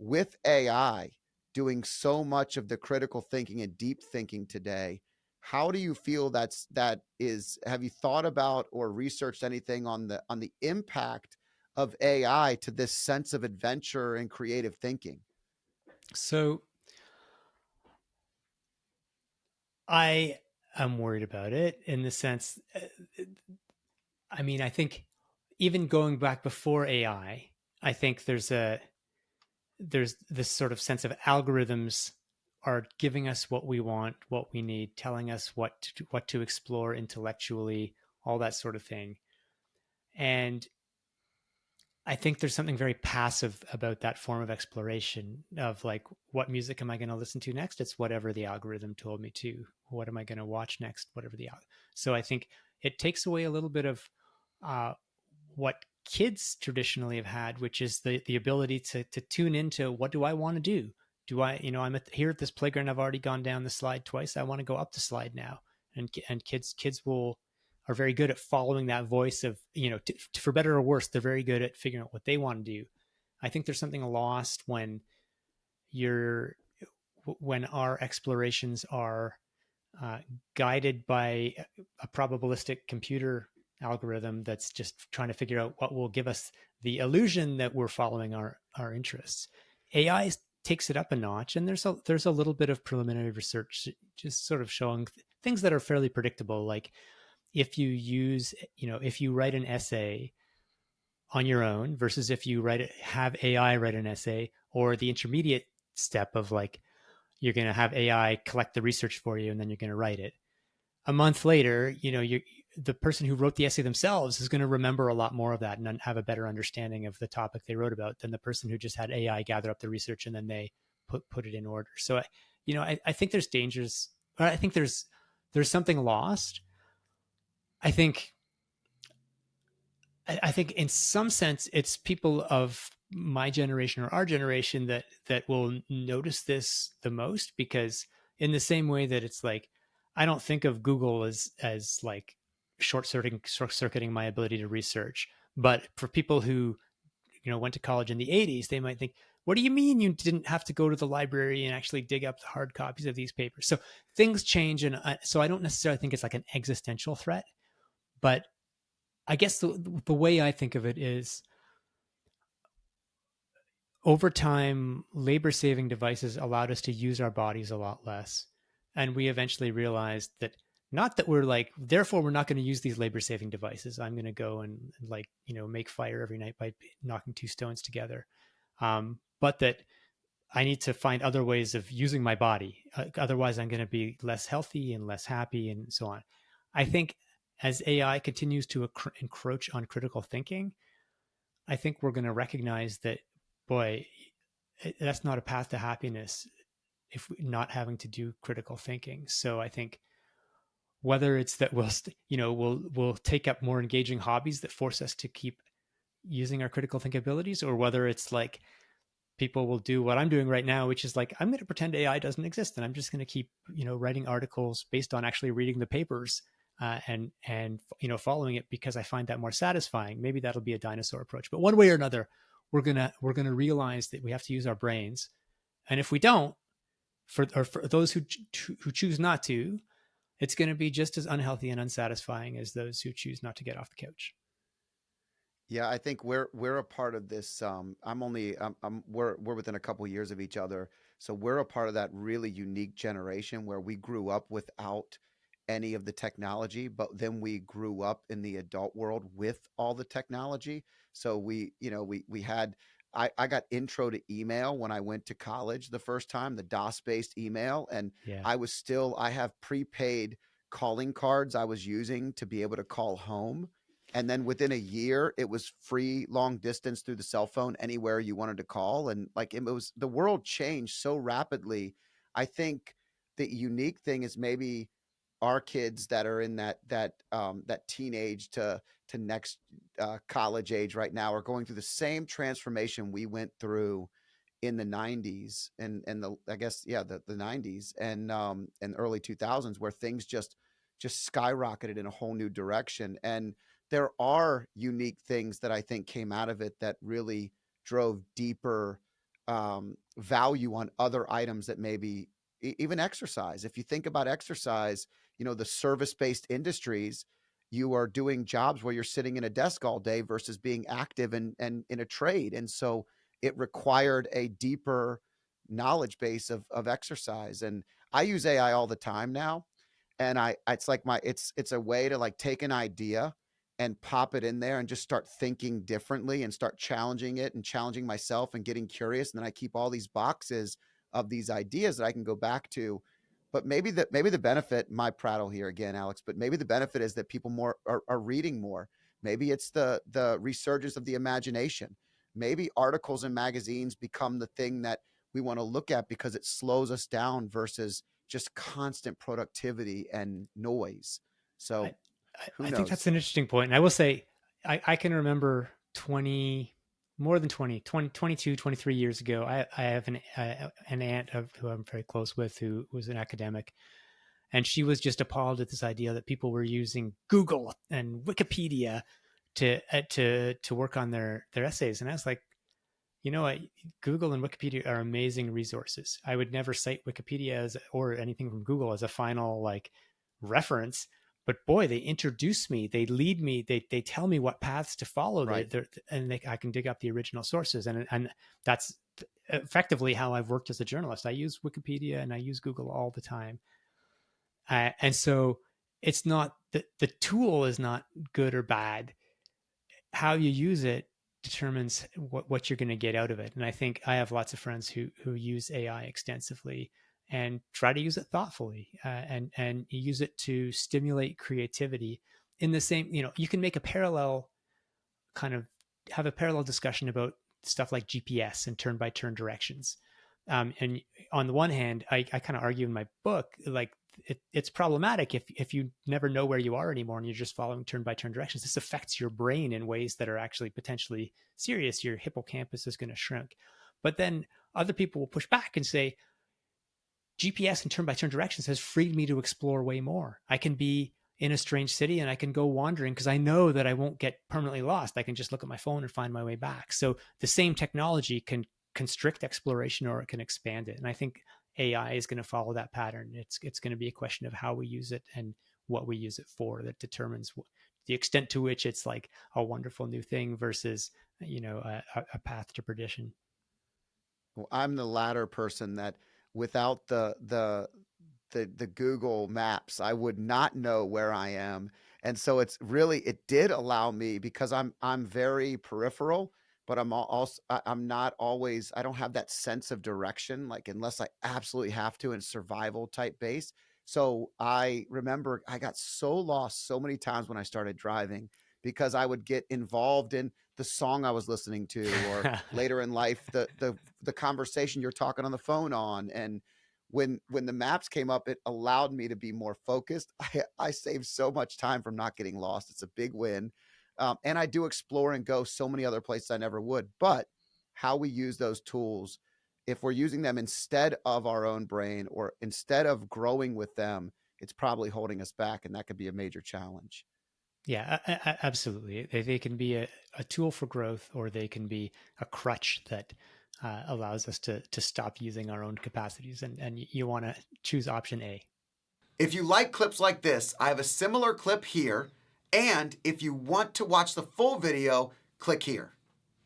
with AI doing so much of the critical thinking and deep thinking today, how do you feel that is, have you thought about or researched anything on the impact of AI to this sense of adventure and creative thinking? So I am worried about it in the sense, I mean, I think even going back before I think there's this sort of sense of algorithms are giving us what we want, what we need, telling us what to explore intellectually, all that sort of thing. And I think there's something very passive about that form of exploration of like, what music am I going to listen to next? It's whatever the algorithm told me to. What am I going to watch next? Whatever so I think it takes away a little bit of what kids traditionally have had, which is the ability to tune into, what do I want to do? Do I, I'm here at this playground. I've already gone down the slide twice. I want to go up the slide now. And kids will are very good at following that voice of, for better or worse, they're very good at figuring out what they want to do. I think there's something lost you're when our explorations are uh, guided by a probabilistic computer algorithm that's just trying to figure out what will give us the illusion that we're following our interests. AI takes it up a notch, and there's a little bit of preliminary research just sort of showing things that are fairly predictable, like if you use, if you write an essay on your own versus if you have AI write an essay, or the intermediate step of like, you're going to have AI collect the research for you and then you're going to write it. A month later, the person who wrote the essay themselves is going to remember a lot more of that and have a better understanding of the topic they wrote about than the person who just had AI gather up the research and then they put it in order. So, I think there's dangers. I think there's something lost. I think I think in some sense it's people of my generation or our generation that will notice this the most, because in the same way that it's like, I don't think of Google as like short circuiting my ability to research, but for people who went to college in the 80s, they might think, what do you mean you didn't have to go to the library and actually dig up the hard copies of these papers? So things change, and so I don't necessarily think it's like an existential threat, but I guess the way I think of it is, over time, labor saving devices allowed us to use our bodies a lot less. And we eventually realized that, not that we're like, therefore, we're not going to use these labor saving devices. I'm going to go and like, make fire every night by knocking two stones together. But that I need to find other ways of using my body. Otherwise, I'm going to be less healthy and less happy and so on. I think as AI continues to encroach on critical thinking, I think we're going to recognize that, boy, that's not a path to happiness if we're not having to do critical thinking. So I think whether it's that we'll take up more engaging hobbies that force us to keep using our critical think abilities, or whether it's like people will do what I'm doing right now, which is like, I'm going to pretend AI doesn't exist, and I'm just going to keep writing articles based on actually reading the papers, and following it because I find that more satisfying. Maybe that'll be a dinosaur approach, but one way or another, we're gonna realize that we have to use our brains, and if we don't, for those who choose not to, it's going to be just as unhealthy and unsatisfying as those who choose not to get off the couch. Yeah, I think we're a part of this. We're within a couple years of each other, so we're a part of that really unique generation where we grew up without any of the technology, but then we grew up in the adult world with all the technology. So we had. I got intro to email when I went to college the first time, the DOS based email, and Yeah. I have prepaid calling cards I was using to be able to call home, and then within a year it was free long distance through the cell phone anywhere you wanted to call, and like it was, the world changed so rapidly. I think the unique thing is maybe our kids that are in that teenage to next college age right now are going through the same transformation we went through in the 90s, and the I guess yeah the 90s and early 2000s, where things just skyrocketed in a whole new direction. And there are unique things that I think came out of it that really drove deeper value on other items that maybe even exercise. If you think about exercise, the service-based industries, you are doing jobs where you're sitting in a desk all day versus being active and in a trade. And so it required a deeper knowledge base of exercise. And I use AI all the time now. And it's like it's a way to like take an idea and pop it in there and just start thinking differently and start challenging it and challenging myself and getting curious. And then I keep all these boxes of these ideas that I can go back to. But maybe the benefit, my prattle here again, Alex, but maybe the benefit is that people more are reading more. Maybe it's the resurgence of the imagination. Maybe articles and magazines become the thing that we want to look at because it slows us down versus just constant productivity and noise. I, So who I think that's knows? an interesting point. And I will say, I can remember 20, more than 22, 23 years ago. I have an aunt who I'm very close with who was an academic. And she was just appalled at this idea that people were using Google and Wikipedia to work on their essays. And I was like, you know what? Google and Wikipedia are amazing resources. I would never cite Wikipedia or anything from Google as a final like reference, but boy, they introduce me, they lead me, they tell me what paths to follow, Right. I can dig up the original sources, and that's effectively how I've worked as a journalist. I use Wikipedia and I use Google all the time, and so it's not the tool is not good or bad. How you use it determines what you're going to get out of it. And I think I have lots of friends who use AI extensively and try to use it thoughtfully, and you use it to stimulate creativity. In the same, you can make a parallel kind of have a parallel discussion about stuff like GPS and turn by turn directions. And on the one hand, I kind of argue in my book, like it's problematic if you never know where you are anymore and you're just following turn by turn directions. This affects your brain in ways that are actually potentially serious. Your hippocampus is going to shrink. But then other people will push back and say, GPS and turn by turn directions has freed me to explore way more. I can be in a strange city and I can go wandering because I know that I won't get permanently lost. I can just look at my phone and find my way back. So the same technology can constrict exploration or it can expand it. And I think AI is going to follow that pattern. It's going to be a question of how we use it and what we use it for that determines the extent to which it's like a wonderful new thing versus a path to perdition. Well, I'm the latter person that without the Google Maps, I would not know where I am. And so it did allow me because I'm very peripheral, but I'm not always I don't have that sense of direction like unless I absolutely have to in survival type base. So I remember I got so lost so many times when I started driving because I would get involved in the song I was listening to or later in life the conversation you're talking on the phone on. And when the maps came up, it allowed me to be more focused. I saved so much time from not getting lost. It's a big win. And I do explore and go so many other places I never would. But how we use those tools, if we're using them instead of our own brain or instead of growing with them, it's probably holding us back. And that could be a major challenge. Yeah, absolutely. They can be a tool for growth, or they can be a crutch that allows us to stop using our own capacities. And you want to choose option A. If you like clips like this, I have a similar clip here. And if you want to watch the full video, click here.